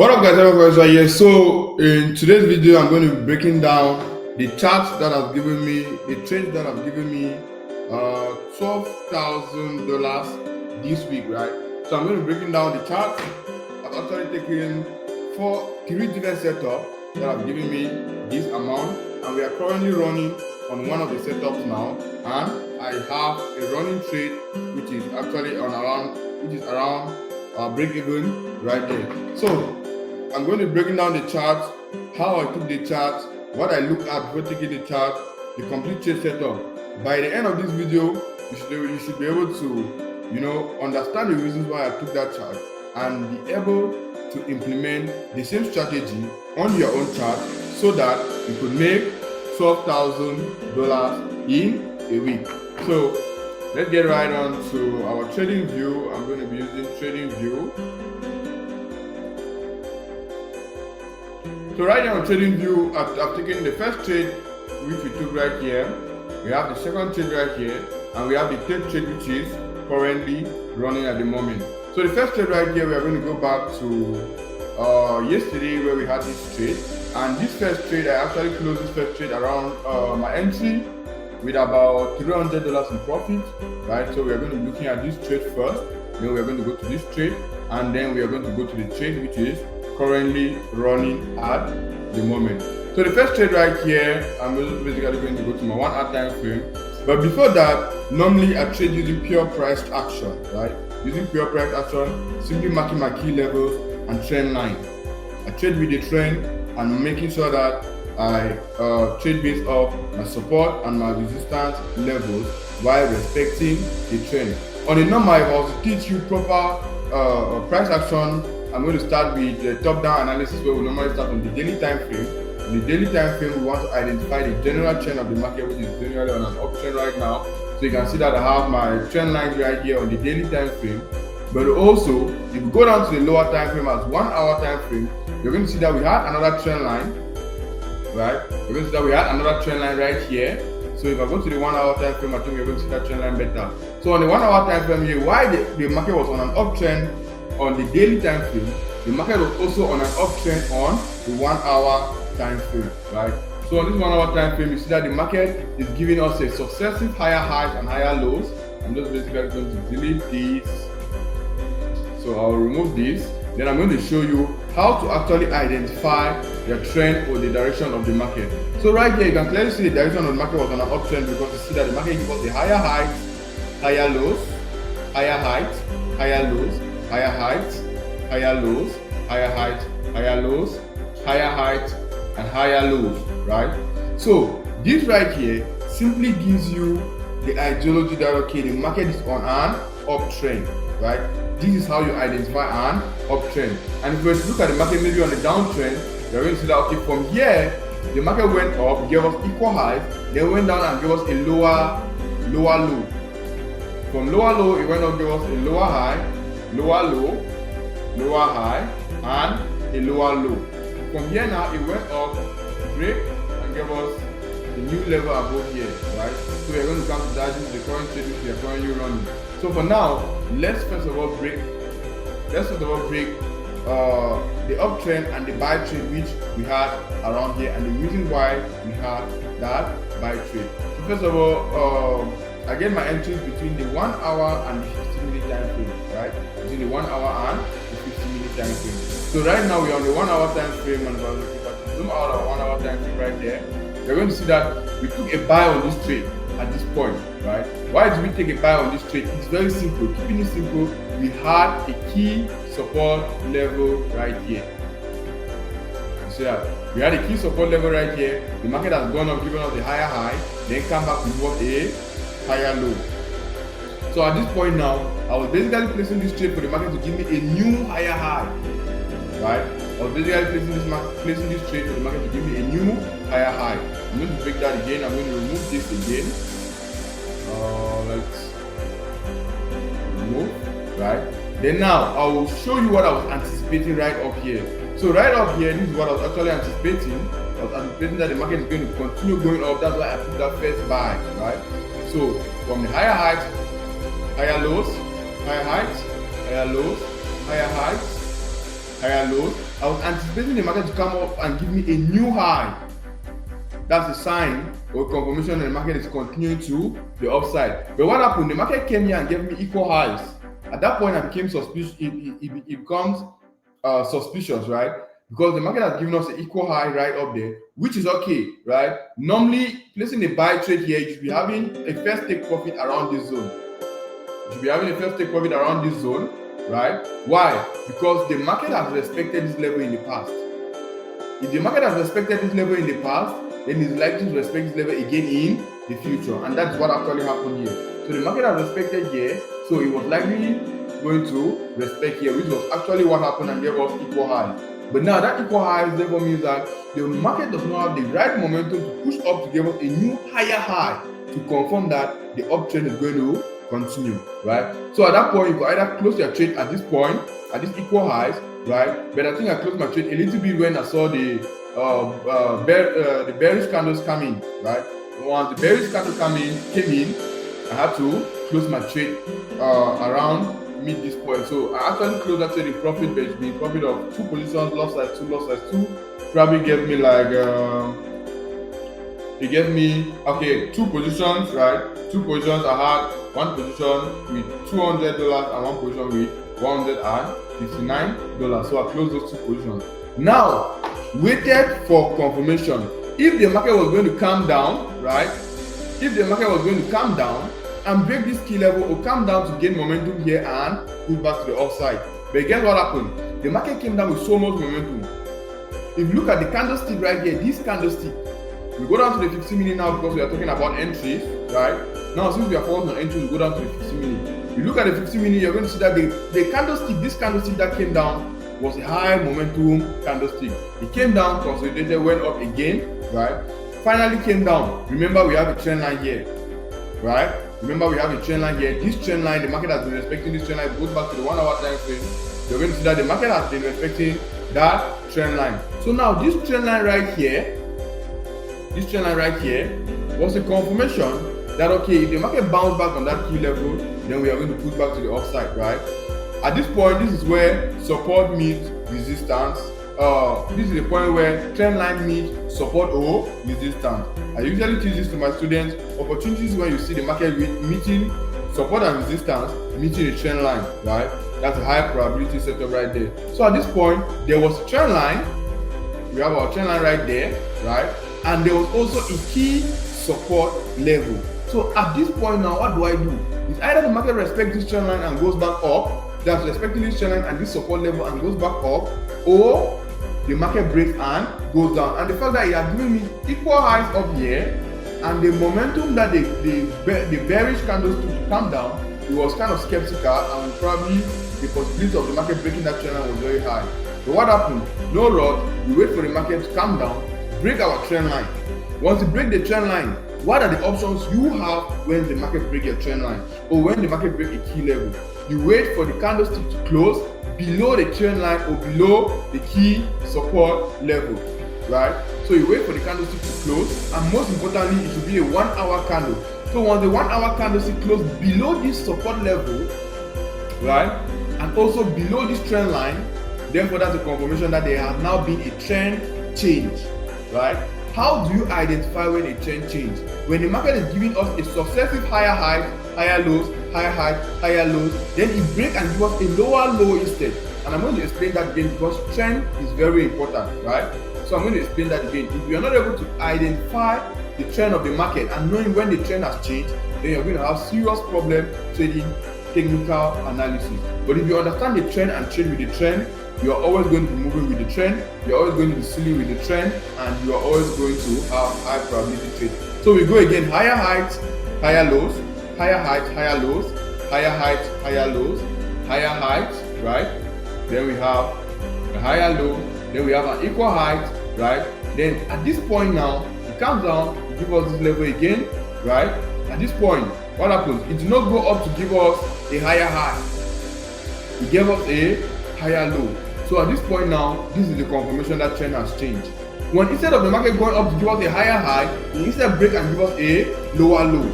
What up guys, everyone right here. So in today's video I'm going to be breaking down the charts that have given me, the trades that have given me $12,000 this week, right? So I'm going to be breaking down the charts. I've actually taken three different setups that have given me this amount, and we are currently running on one of the setups now, and I have a running trade which is actually around break even right there. So I'm going to be breaking down the charts, how I took the charts, what I look at before taking the chart, the complete trade setup. By the end of this video, you should be able to, understand the reasons why I took that chart and be able to implement the same strategy on your own chart so that you could make $12,000 in a week. So let's get right on to our trading view. I'm going to be using trading view. So right now on trading view, I've taken the first trade which we took right here. We have the second trade right here, and we have the third trade which is currently running at the moment. So the first trade right here, we are going to go back to yesterday where we had this trade, and this first trade, I actually closed this first trade around my entry with about $300 in profit, right? So we are going to be looking at this trade first, then we are going to go to this trade, and then we are going to go to the trade which is currently running at the moment. So the first trade right here, I'm basically going to go to my 1 hour time frame. But before that, normally I trade using pure price action, right? Using pure price action, simply marking my key levels and trend line. I trade with the trend and making sure that I trade based off my support and my resistance levels while respecting the trend. On the normal, if I was to teach you proper price action, I'm going to start with the top-down analysis where we normally start on the daily time frame. In the daily time frame, we want to identify the general trend of the market, which is generally on an uptrend right now. So you can see that I have my trend line right here on the daily time frame. But also, if you go down to the lower time frame as 1 hour time frame, you're going to see that we had another trend line, right? You're going to see that we had another trend line right here. So if I go to the 1 hour time frame, I think you're going to see that trend line better. So on the 1 hour time frame here, why the market was on an uptrend on the daily time frame, the market was also on an uptrend on the 1 hour time frame, right? So on this 1 hour time frame, you see that the market is giving us a successive higher highs and higher lows. I'm just basically going to delete this. So I'll remove this. Then I'm going to show you how to actually identify the trend or the direction of the market. So right here, you can clearly see the direction of the market was on an uptrend because you see that the market gives us the higher highs, higher lows, higher heights, higher lows, higher heights, higher lows, higher heights, higher lows, higher heights, and higher lows, right? So this right here simply gives you the ideology that okay, the market is on an uptrend, right? This is how you identify an uptrend. And if we look at the market maybe on a downtrend, you're going to see that okay, from here the market went up, gave us equal highs, then went down and gave us a lower low. From lower low, it went up, gave us a lower high, lower low, lower high, and a lower low. From here now, it went up, break, and gave us a new level above here, right? So we're going to come to that. This is the current trade which we are currently running. So for now, let's first of all break the uptrend and the buy trade which we had around here, and the reason why we had that buy trade. So first of all, I get my entries between the 1 hour and the 15-minute time frame, right? Between the 1 hour and the 15-minute time frame. So right now we're on the 1 hour time frame, and if I zoom out our 1 hour time frame right there, you're going to see that we took a buy on this trade at this point, right? Why did we take a buy on this trade? It's very simple. Keeping it simple, we had a key support level right here. You see that? We had a key support level right here. The market has gone up, given us a higher high, then come back with what a higher low. So at this point now, I was basically placing this trade for the market to give me a new higher high, right? I was basically placing this trade for the market to give me a new higher high. I'm going to break that again. I'm going to remove this again. Let's remove, right? Then now I will show you what I was anticipating right up here. So right up here, this is what I was actually anticipating. I was anticipating that the market is going to continue going up. That's why I put that first buy, right? So from the higher heights, higher lows, higher heights, higher lows, higher heights, higher lows, I was anticipating the market to come up and give me a new high. That's a sign or confirmation that the market is continuing to the upside. But what happened? The market came here and gave me equal highs. At that point, I became suspicious. It becomes suspicious, right? Because the market has given us an equal high right up there, which is okay, right? Normally, placing a buy trade here, you should be having a first take profit around this zone. You should be having a first take profit around this zone, right? Why? Because the market has respected this level in the past. If the market has respected this level in the past, then it's likely to respect this level again in the future, and that's what actually happened here. So the market has respected here, so it was likely going to respect here, which was actually what happened and gave us equal highs. But now that equal highs therefore means that the market does not have the right momentum to push up to give us a new higher high to confirm that the uptrend is going to continue, right? So at that point, you can either close your trade at this point, at these equal highs, right? But I think I closed my trade a little bit when I saw the bearish candles come in, right? Once the bearish candle came in, I had to close my trade around mid this point. So I actually closed that trade in profit, but the profit of 2 positions, loss size 2, probably gave me like it gave me 2 positions, right? 2 positions. I had one position with $200 and one position with $159. So I closed those 2 positions. Now, waited for confirmation. If the market was going to come down, right? If the market was going to come down and break this key level or come down to gain momentum here and pull back to the upside. But guess what happened? The market came down with so much momentum. If you look at the candlestick right here, this candlestick, we go down to the 50 minute now because we are talking about entries, right? Now, since we are focused on entries, we go down to the 50 minute. You look at the 50 minute, you're going to see that the candlestick, this candlestick that came down was a high momentum candlestick. It came down, consolidated, went up again, right? Finally came down. Remember, we have a trend line here, right? Remember, we have a trend line here. This trend line, the market has been respecting this trend line. It goes back to the 1 hour time frame. You're going to see that the market has been respecting that trend line. So now this trend line right here, was a confirmation that okay, if the market bounce back on that key level, then we are going to push back to the upside, right? At this point, this is where support meets resistance. This is the point where trend line meets support or resistance. I usually teach this to my students. Opportunities when you see the market meeting support and resistance, meeting a trend line, right? That's a high probability setup right there. So at this point, there was a trend line. We have our trend line right there, right? And there was also a key support level. So at this point now, what do I do? It's either the market respects this trend line and goes back up, that's respecting this trend line and this support level and goes back up, or the market breaks and goes down. And the fact that it has given me equal highs up here and the momentum that the bearish candles to come down, it was kind of skeptical, and probably the possibility of the market breaking that trend line was very high. But what happened? No rush. We wait for the market to come down, break our trend line. Once you break the trend line, what are the options you have when the market breaks your trend line or when the market breaks a key level? You wait for the candlestick to close below the trend line or below the key support level, right? So you wait for the candlestick to close, and most importantly, it should be a 1 hour candle. So once the 1 hour candlestick close below this support level, right, and also below this trend line, therefore that's a confirmation that there has now been a trend change, right? How do you identify when a trend change? When the market is giving us a successive higher highs, higher lows, higher highs, higher lows, then it breaks and gives us a lower low instead. And I'm going to explain that again because trend is very important, right? So I'm going to explain that again. If you are not able to identify the trend of the market and knowing when the trend has changed, then you're going to have serious problem trading technical analysis. But if you understand the trend and trade with the trend, you're always going to be moving with the trend, you're always going to be selling with the trend, and you're always going to have high probability trade. So we go again, higher heights, higher lows, higher heights, higher lows, higher heights, higher lows, higher heights, right? Then we have a higher low, then we have an equal height, right? Then at this point now, it comes down, it gives us this level again, right? At this point, what happens? It did not go up to give us a higher high. It gave us a higher low. So at this point now, this is the confirmation that trend has changed. When instead of the market going up to give us a higher high, it instead break and give us a lower low.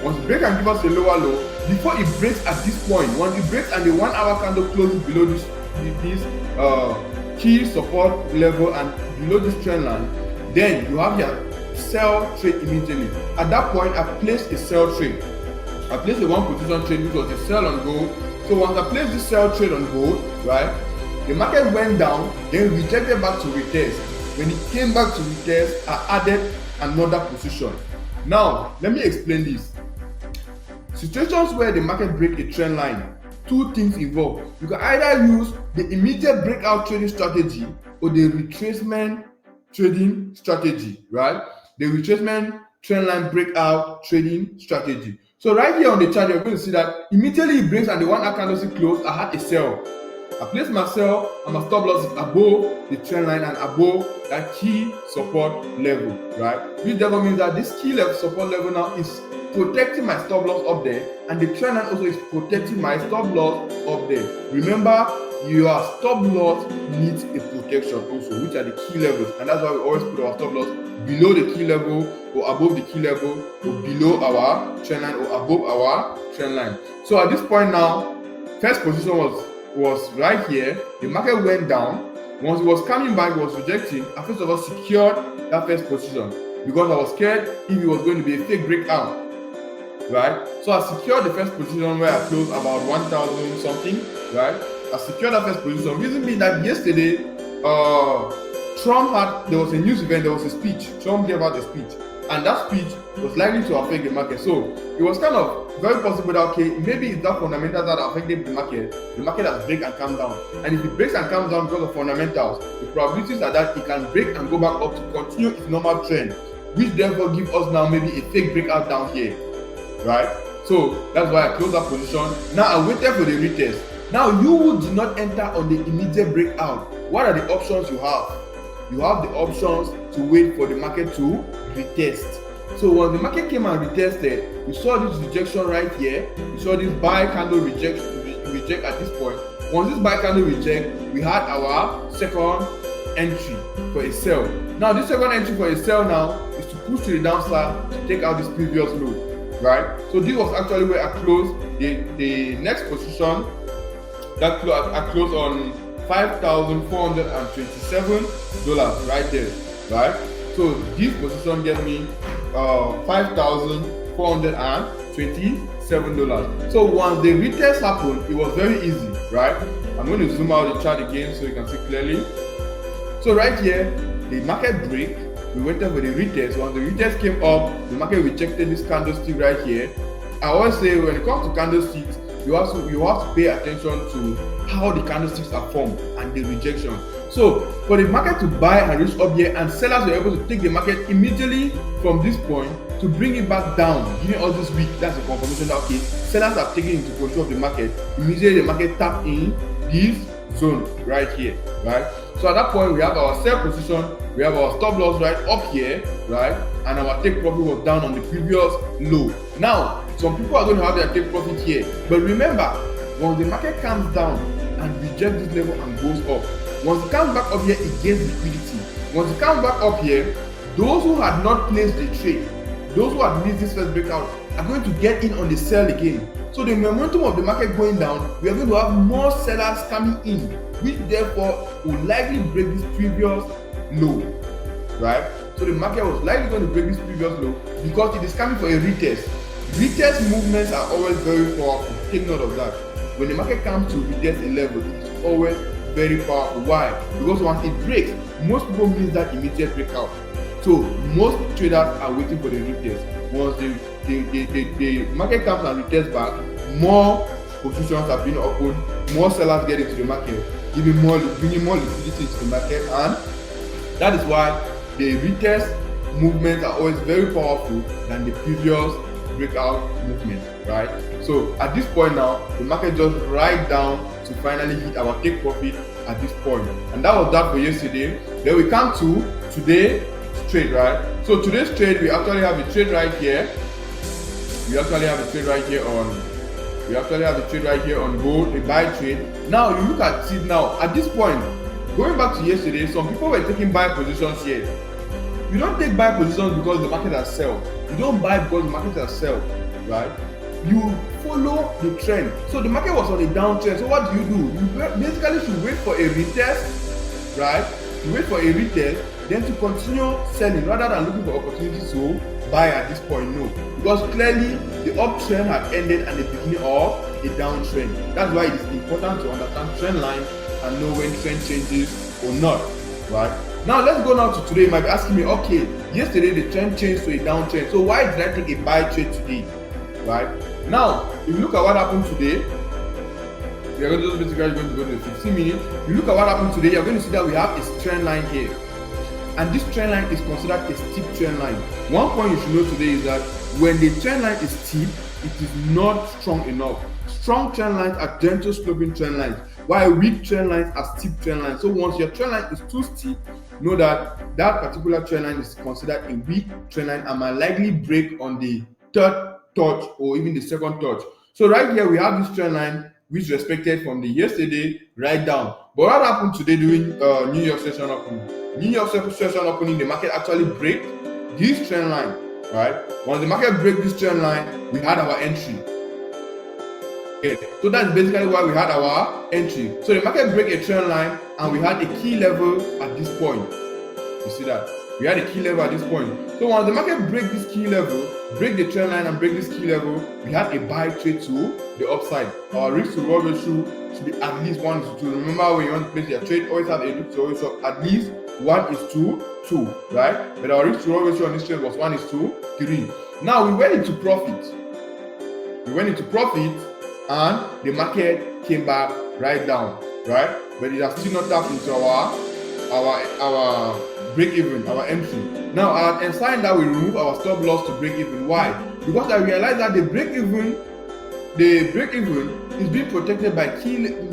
Once it breaks and give us a lower low, before it breaks at this point, once it breaks and the 1 hour candle closes below this key support level and below this trend line, then you have your sell trade immediately. At that point, I placed a sell trade. I placed a one position trade which was a sell on gold. So once I placed this sell trade on gold, right, the market went down, then rejected back to retest. When it came back to retest, I added another position. Now let me explain this. Situations where the market break a trend line, two things involved. You can either use the immediate breakout trading strategy or the retracement trading strategy, right? The retracement trend line breakout trading strategy. So right here on the chart, you're going to see that immediately it breaks and the one candlestick closed, I had a sell. I placed my sell and my stop loss is above the trend line and above that key support level, right? Which therefore means that this key level support level now is protecting my stop loss up there, and the trend line also is protecting my stop loss up there. Remember, your stop loss needs a protection also, which are the key levels, and that's why we always put our stop loss below the key level or above the key level or below our trend line or above our trend line. So at this point now, first position was right here. The market went down. Once it was coming back, it was rejecting. I first of all secured that first position because I was scared if it was going to be a fake breakout, right? So I secured the first position where I closed about 1,000 something, right? I secured that first position. Reason being that yesterday, there was a news event, there was a speech. Trump gave out a speech, and that speech was likely to affect the market. So it was kind of very possible that, okay, maybe it's that fundamentals that are affecting the market has break and come down. And if it breaks and comes down because of fundamentals, the probabilities are that it can break and go back up to continue its normal trend, which therefore give us now maybe a fake breakout down here, right? So that's why I closed that position. Now I waited for the retest. Now you who did not enter on the immediate breakout, what are the options you have? You have the options to wait for the market to retest. So when the market came and retested, we saw this rejection right here. We saw this buy candle reject at this point. Once this buy candle reject, we had our second entry for a sell. Now this second entry for a sell now is to push to the downside to take out this previous low, right? So this was actually where I closed the next position. I closed on $5,427 right there, right? So this position gave me $5,427. So once the retest happened, it was very easy, right? I'm going to zoom out the chart again so you can see clearly. So right here, the market break, we waited for the retest. Once the retest came up, the market rejected this candlestick right here. I always say when it comes to candlesticks, you have to pay attention to how the candlesticks are formed and the rejection. So for the market to buy and reach up here, and sellers were able to take the market immediately from this point to bring it back down, giving us this week, that's a confirmation that, okay, sellers have taken into control of the market. Immediately the market tapped in this zone right here, right? So at that point we have our sell position, we have our stop loss right up here, right? And our take profit was down on the previous low. Now some people are going to have their take profit here, but remember, once the market comes down and rejects this level and goes up, once it comes back up here, it gains liquidity. Once it comes back up here, those who had not placed the trade, those who had missed this first breakout, are going to get in on the sell again. So the momentum of the market going down, we are going to have more sellers coming in, which therefore will likely break this previous low, right? So the market was likely going to break this previous low because it is coming for a retest. Retest movements are always very powerful. Take note of that. When the market comes to retest a level, it is always very powerful. Why? Because once it breaks, most people miss that immediate breakout. So most traders are waiting for the retest. Once the market comes and retests back, more positions have been opened, more sellers get into the market, bringing more liquidity into the market, and that is why the retest movements are always very powerful than the previous breakout movement, right? So at this point now, the market just right down to finally hit our take profit at this point, and that was that for yesterday. Then we come to today's trade, right? So today's trade, we actually have a trade right here. We actually have a trade right here on gold, a buy trade. Now you look at it now. At this point, going back to yesterday, some people were taking buy positions here. You don't take buy positions because the market has sell. You don't buy because the market has sell, right? You follow the trend. So the market was on a downtrend. So what do? You basically should wait for a retest right? You wait for a retest, then to continue selling rather than looking for opportunities to buy at this point. No, because clearly the uptrend had ended at the beginning of a downtrend. That's why it is important to understand trend line and know when trend changes or not, right? Now let's go now to today. You might be asking me, okay, yesterday the trend changed to a downtrend, so why did I take a buy trade today, right? Now if you look at what happened today, we are going to basically going to go to the 15 minutes. You look at what happened today, you're going to see that we have a trend line here, and this trend line is considered a steep trend line. One point you should know today is that when the trend line is steep, it is not strong enough. Strong trend lines are gentle sloping trend lines, while weak trend lines are steep trend lines. So once your trend line is too steep, know that that particular trend line is considered a weak trend line and might likely break on the third touch or even the second touch. So right here we have this trend line which respected from the yesterday right down. But what happened today during New York session opening? New York session opening, the market actually break this trend line, right? Once the market break this trend line, we had our entry. Okay, so that's basically why we had our entry. So the market break a trend line and we had a key level at this point. You see that? We had a key level at this point. So once the market break this key level, break the trend line and break this key level, we had a buy trade to the upside. Our risk to reward ratio should be at least 1:2. Remember, when you want to place your trade, always have a risk to reward ratio at least 1:2, right? But our risk to reward ratio on this trade was 1:3. Now we went into profit. And the market came back right down, right? But it has still not tapped into our break even, our entry. Now I had assigned that we remove our stop loss to break even. Why? Because I realized that the break even is being protected by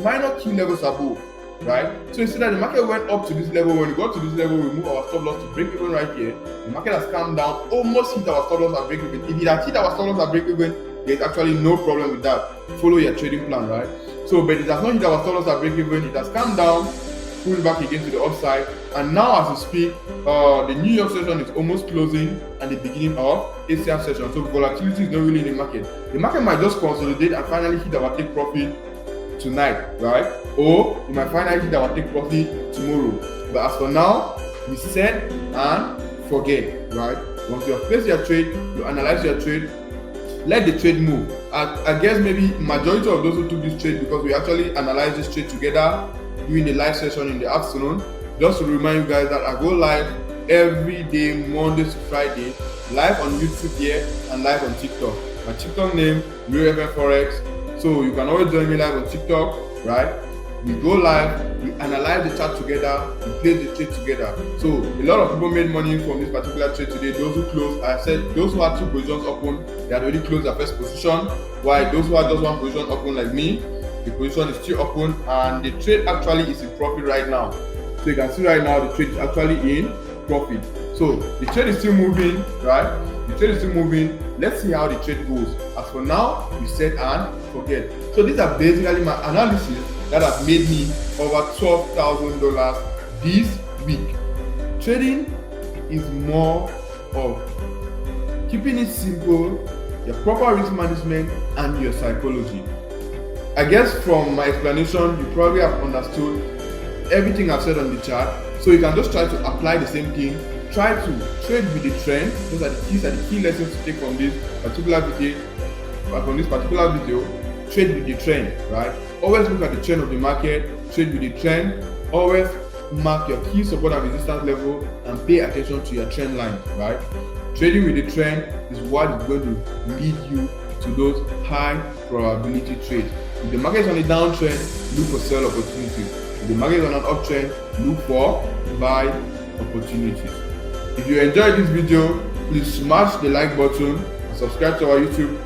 minor key levels above, right? So instead that the market went up to this level, when we got to this level, we remove our stop loss to break even right here. The market has come down, almost hit our stop loss at break even. If it had hit our stop loss at break even, there's actually no problem with that. Follow your trading plan, right? So, but it has not hit our stop loss at break even. It has come down, pulled back again to the upside, and now as we speak, the New York session is almost closing and the beginning of Asian session. So volatility is not really in the market. The market might just consolidate and finally hit our take profit tonight, right? Or it might finally hit our take profit tomorrow. But as for now, we set and forget, right? Once you have placed your trade, you analyze your trade, let the trade move. I guess maybe majority of those who took this trade, because we actually analyzed this trade together during the live session in the afternoon. Just to remind you guys that I go live every day, Mondays to Friday, live on YouTube here and live on TikTok. My TikTok name, FN-FOREX. So you can always join me live on TikTok, right? We go live, we analyze the chart together, we place the trade together. So a lot of people made money from this particular trade today. Those who closed, I said those who had 2 positions open, they had already closed their first position. While those who had just 1 position open like me, the position is still open and the trade actually is in profit right now. So you can see right now the trade is actually in profit. So the trade is still moving, right? The trade is still moving. Let's see how the trade goes. As for now, we set and forget. So these are basically my analysis that has made me over $12,000 this week. Trading is more of keeping it simple, your proper risk management, and your psychology. I guess from my explanation, you probably have understood everything I've said on the chart. So you can just try to apply the same thing. Try to trade with the trend. Those are the key lessons to take from this particular video. Trade with the trend, right? Always look at the trend of the market, trade with the trend. Always mark your key support and resistance level and pay attention to your trend line, right? Trading with the trend is what is going to lead you to those high probability trades. If the market is on a downtrend, look for sell opportunities. If the market is on an uptrend, look for buy opportunities. If you enjoyed this video, please smash the like button and subscribe to our YouTube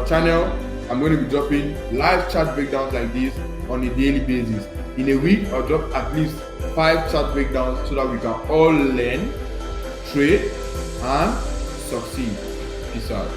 channel. I'm going to be dropping live chart breakdowns like this on a daily basis. In a week, I'll drop at least 5 chart breakdowns so that we can all learn, trade, and succeed. Peace out.